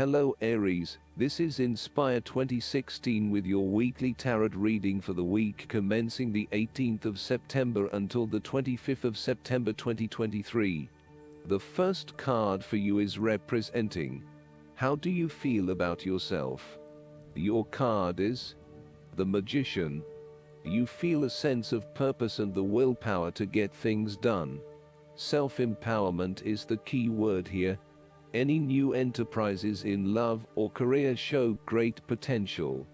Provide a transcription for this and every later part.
Hello Aries, this is Inspire 2016 with your weekly tarot reading for the week commencing the 18th of September until the 25th of September 2023. The first card for you is representing: how do you feel about yourself? Your card is the Magician. You feel a sense of purpose and the willpower to get things done. Self-empowerment is the key word here. Any new enterprises in love or career show great potential.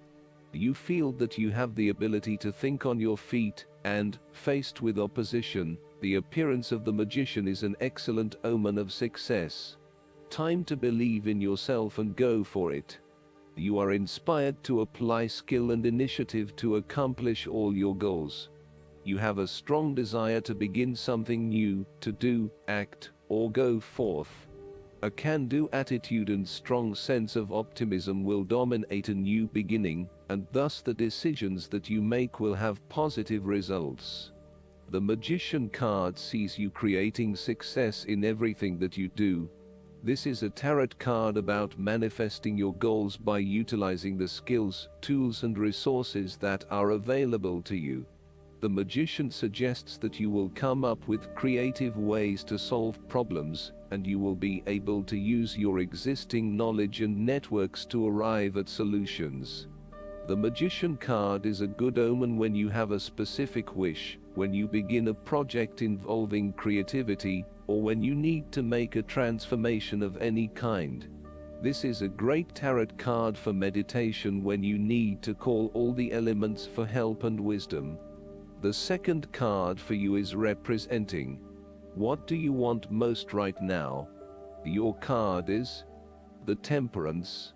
You feel that you have the ability to think on your feet, and, faced with opposition, the appearance of the Magician is an excellent omen of success. Time to believe in yourself and go for it. You are inspired to apply skill and initiative to accomplish all your goals. You have a strong desire to begin something new, to do, act, or go forth. A can-do attitude and strong sense of optimism will dominate a new beginning, and thus the decisions that you make will have positive results. The Magician card sees you creating success in everything that you do. This is a tarot card about manifesting your goals by utilizing the skills, tools and resources that are available to you. The Magician suggests that you will come up with creative ways to solve problems, and you will be able to use your existing knowledge and networks to arrive at solutions. The Magician card is a good omen when you have a specific wish, when you begin a project involving creativity, or when you need to make a transformation of any kind. This is a great tarot card for meditation when you need to call all the elements for help and wisdom. The second card for you is representing: what do you want most right now? Your card is the Temperance.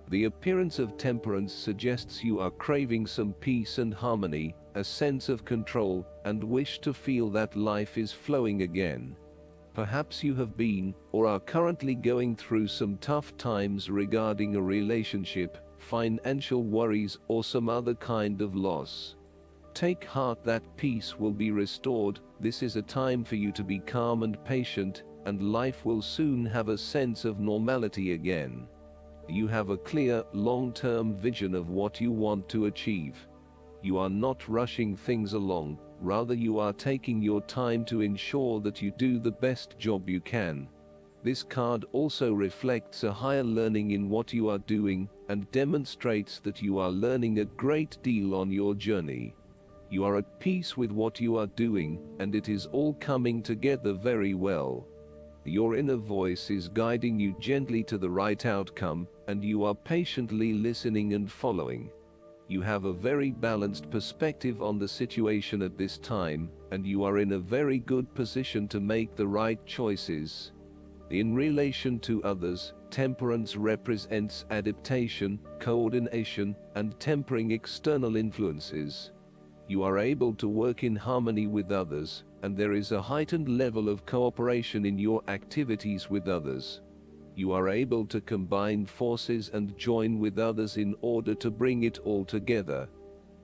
The appearance of temperance suggests you are craving some peace and harmony, a sense of control, and wish to feel that life is flowing again. Perhaps you have been, or are currently going through some tough times regarding a relationship, financial worries, or some other kind of loss. Take heart that peace will be restored. This is a time for you to be calm and patient, and life will soon have a sense of normality again. You have a clear, long-term vision of what you want to achieve. You are not rushing things along, rather you are taking your time to ensure that you do the best job you can. This card also reflects a higher learning in what you are doing, and demonstrates that you are learning a great deal on your journey. You are at peace with what you are doing, and it is all coming together very well. Your inner voice is guiding you gently to the right outcome, and you are patiently listening and following. You have a very balanced perspective on the situation at this time, and you are in a very good position to make the right choices. In relation to others, Temperance represents adaptation, coordination, and tempering external influences. You are able to work in harmony with others, and there is a heightened level of cooperation in your activities with others. You are able to combine forces and join with others in order to bring it all together.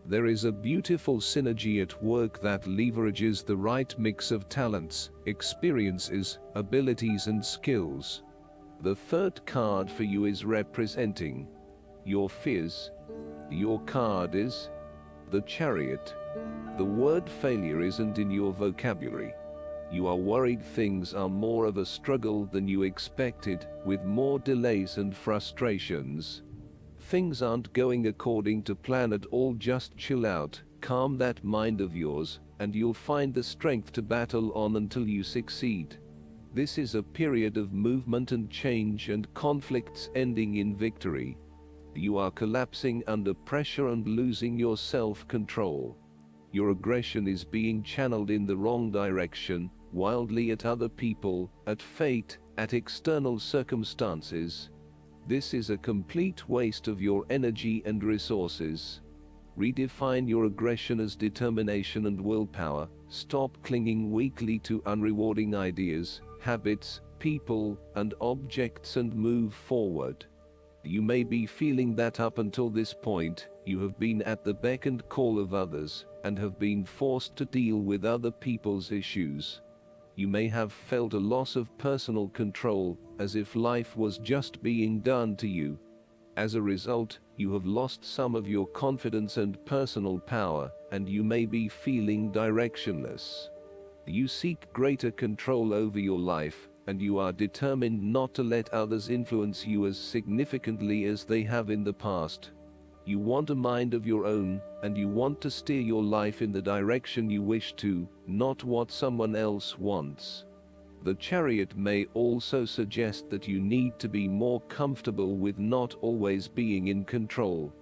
There is a beautiful synergy at work that leverages the right mix of talents, experiences, abilities and skills. The third card for you is representing your fears. Your card is the Chariot. The word failure isn't in your vocabulary. You are worried things are more of a struggle than you expected, with more delays and frustrations. Things aren't going according to plan at all. Just chill out, calm that mind of yours, and you'll find the strength to battle on until you succeed. This is a period of movement and change, and conflicts ending in victory. You are collapsing under pressure and losing your self-control. Your aggression is being channeled in the wrong direction, wildly at other people, at fate, at external circumstances. This is a complete waste of your energy and resources. Redefine your aggression as determination and willpower. Stop clinging weakly to unrewarding ideas, habits, people, and objects, and move forward. You may be feeling that up until this point, you have been at the beck and call of others, and have been forced to deal with other people's issues. You may have felt a loss of personal control, as if life was just being done to you. As a result, you have lost some of your confidence and personal power, and you may be feeling directionless. You seek greater control over your life, and you are determined not to let others influence you as significantly as they have in the past. You want a mind of your own, and you want to steer your life in the direction you wish to, not what someone else wants. The Chariot may also suggest that you need to be more comfortable with not always being in control.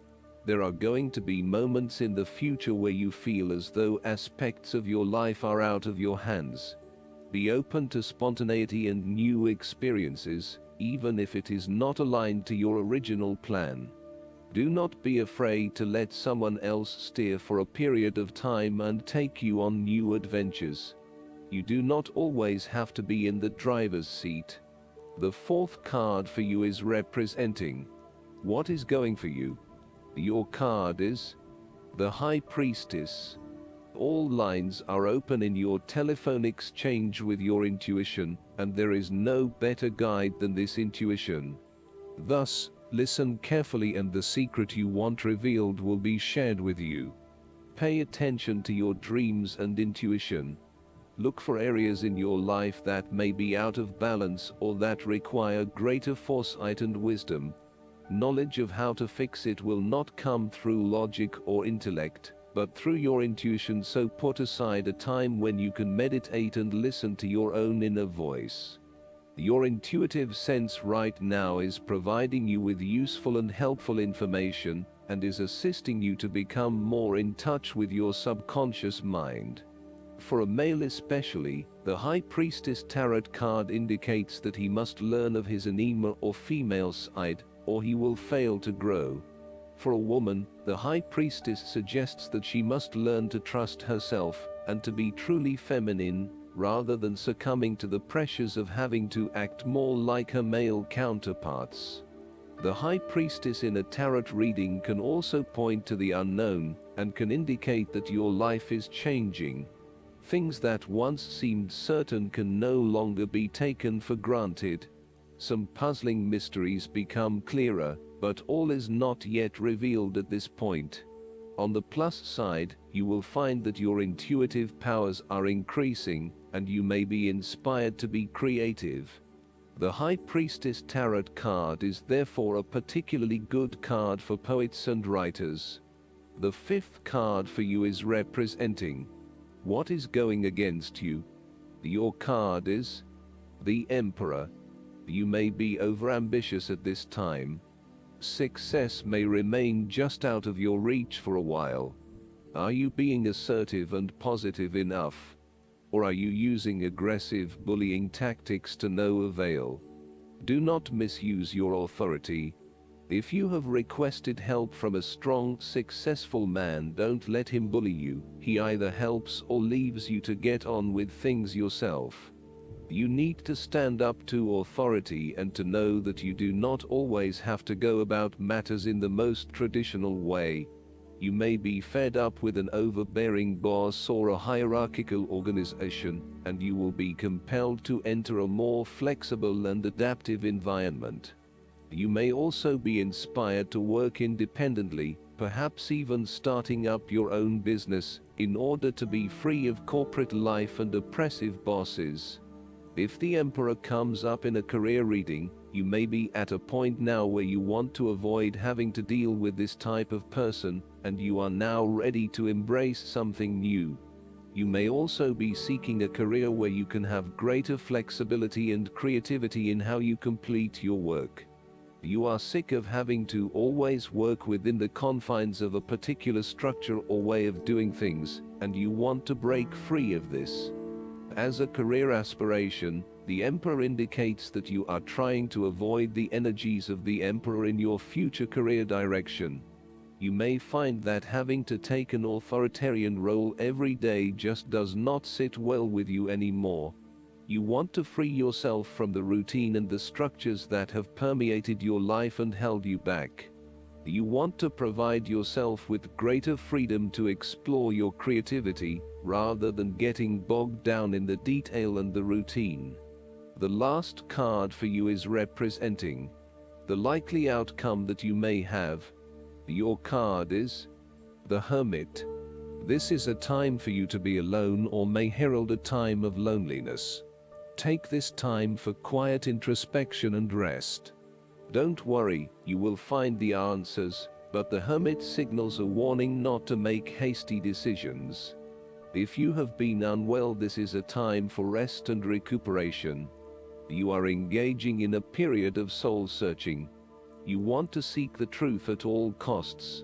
There are going to be moments in the future where you feel as though aspects of your life are out of your hands. Be open to spontaneity and new experiences, even if it is not aligned to your original plan. Do not be afraid to let someone else steer for a period of time and take you on new adventures. You do not always have to be in the driver's seat. The fourth card for you is representing what is going for you. Your card is the High Priestess. All lines are open in your telephone exchange with your intuition, and there is no better guide than this intuition. Thus, listen carefully and the secret you want revealed will be shared with you. Pay attention to your dreams and intuition. Look for areas in your life that may be out of balance or that require greater foresight and wisdom. Knowledge of how to fix it will not come through logic or intellect, but through your intuition, so put aside a time when you can meditate and listen to your own inner voice. Your intuitive sense right now is providing you with useful and helpful information, and is assisting you to become more in touch with your subconscious mind. For a male especially, the High Priestess Tarot card indicates that he must learn of his anima or female side, or he will fail to grow. For a woman, the High Priestess suggests that she must learn to trust herself, and to be truly feminine, rather than succumbing to the pressures of having to act more like her male counterparts. The High Priestess in a tarot reading can also point to the unknown, and can indicate that your life is changing. Things that once seemed certain can no longer be taken for granted. Some puzzling mysteries become clearer, but all is not yet revealed at this point. On the plus side, you will find that your intuitive powers are increasing, and you may be inspired to be creative. The High Priestess Tarot card is therefore a particularly good card for poets and writers. The fifth card for you is representing what is going against you. Your card is the Emperor. You may be overambitious at this time. Success may remain just out of your reach for a while. Are you being assertive and positive enough? Or are you using aggressive, bullying tactics to no avail? Do not misuse your authority. If you have requested help from a strong, successful man, don't let him bully you. He either helps or leaves you to get on with things yourself. You need to stand up to authority and to know that you do not always have to go about matters in the most traditional way. You may be fed up with an overbearing boss or a hierarchical organization, and you will be compelled to enter a more flexible and adaptive environment. You may also be inspired to work independently, perhaps even starting up your own business, in order to be free of corporate life and oppressive bosses. If the Emperor comes up in a career reading, you may be at a point now where you want to avoid having to deal with this type of person, and you are now ready to embrace something new. You may also be seeking a career where you can have greater flexibility and creativity in how you complete your work. You are sick of having to always work within the confines of a particular structure or way of doing things, and you want to break free of this. As a career aspiration, the Emperor indicates that you are trying to avoid the energies of the Emperor in your future career direction. You may find that having to take an authoritarian role every day just does not sit well with you anymore. You want to free yourself from the routine and the structures that have permeated your life and held you back. You want to provide yourself with greater freedom to explore your creativity, rather than getting bogged down in the detail and the routine. The last card for you is representing the likely outcome that you may have. Your card is the Hermit. This is a time for you to be alone, or may herald a time of loneliness. Take this time for quiet introspection and rest. Don't worry, you will find the answers, but the Hermit signals a warning not to make hasty decisions. If you have been unwell, this is a time for rest and recuperation. You are engaging in a period of soul searching. You want to seek the truth at all costs.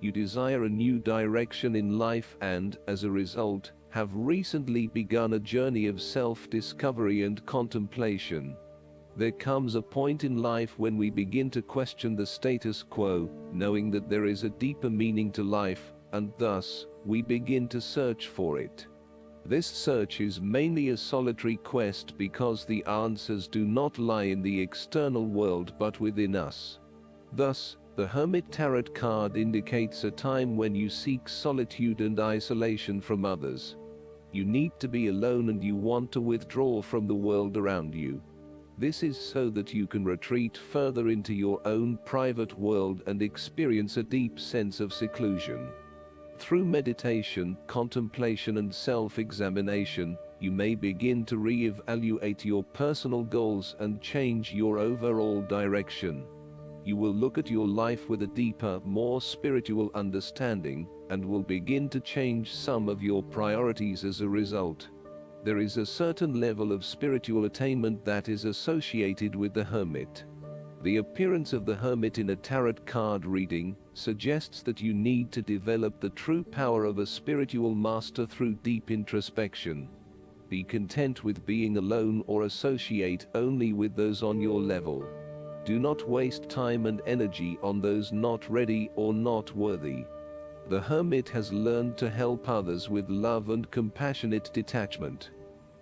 You desire a new direction in life and, as a result, have recently begun a journey of self-discovery and contemplation. There comes a point in life when we begin to question the status quo, knowing that there is a deeper meaning to life, and thus, we begin to search for it. This search is mainly a solitary quest because the answers do not lie in the external world but within us. Thus, the Hermit Tarot card indicates a time when you seek solitude and isolation from others. You need to be alone and you want to withdraw from the world around you. This is so that you can retreat further into your own private world and experience a deep sense of seclusion. Through meditation, contemplation and self-examination, you may begin to re-evaluate your personal goals and change your overall direction. You will look at your life with a deeper, more spiritual understanding, and will begin to change some of your priorities as a result. There is a certain level of spiritual attainment that is associated with the Hermit. The appearance of the Hermit in a tarot card reading suggests that you need to develop the true power of a spiritual master through deep introspection. Be content with being alone or associate only with those on your level. Do not waste time and energy on those not ready or not worthy. The Hermit has learned to help others with love and compassionate detachment.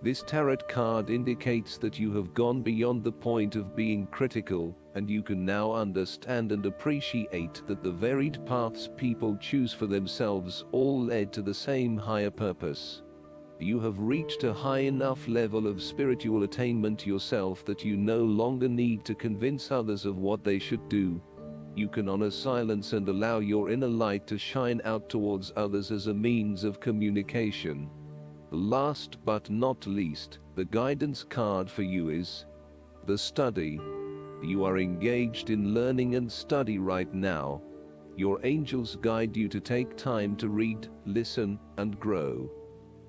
This tarot card indicates that you have gone beyond the point of being critical, and you can now understand and appreciate that the varied paths people choose for themselves all led to the same higher purpose. You have reached a high enough level of spiritual attainment yourself that you no longer need to convince others of what they should do. You can honor silence and allow your inner light to shine out towards others as a means of communication. Last but not least, the guidance card for you is the Study. You are engaged in learning and study right now. Your angels guide you to take time to read, listen, and grow.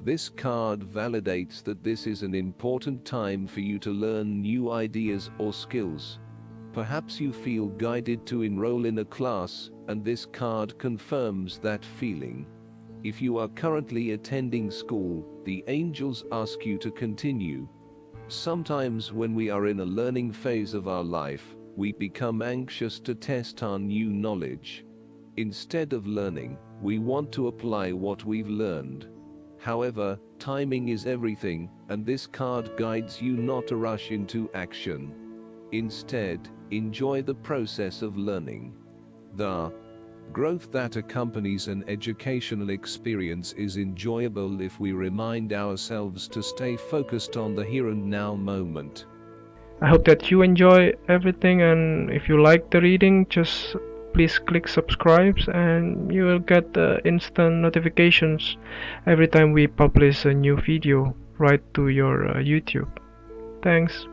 This card validates that this is an important time for you to learn new ideas or skills. Perhaps you feel guided to enroll in a class, and this card confirms that feeling. If you are currently attending school, the angels ask you to continue. Sometimes when we are in a learning phase of our life, we become anxious to test our new knowledge. Instead of learning, we want to apply what we've learned. However, timing is everything, and this card guides you not to rush into action. Instead, enjoy the process of learning. The growth that accompanies an educational experience is enjoyable if we remind ourselves to stay focused on the here and now moment. I hope that you enjoy everything, and if you like the reading, just please click subscribe and you will get the instant notifications every time we publish a new video right to your YouTube. Thanks.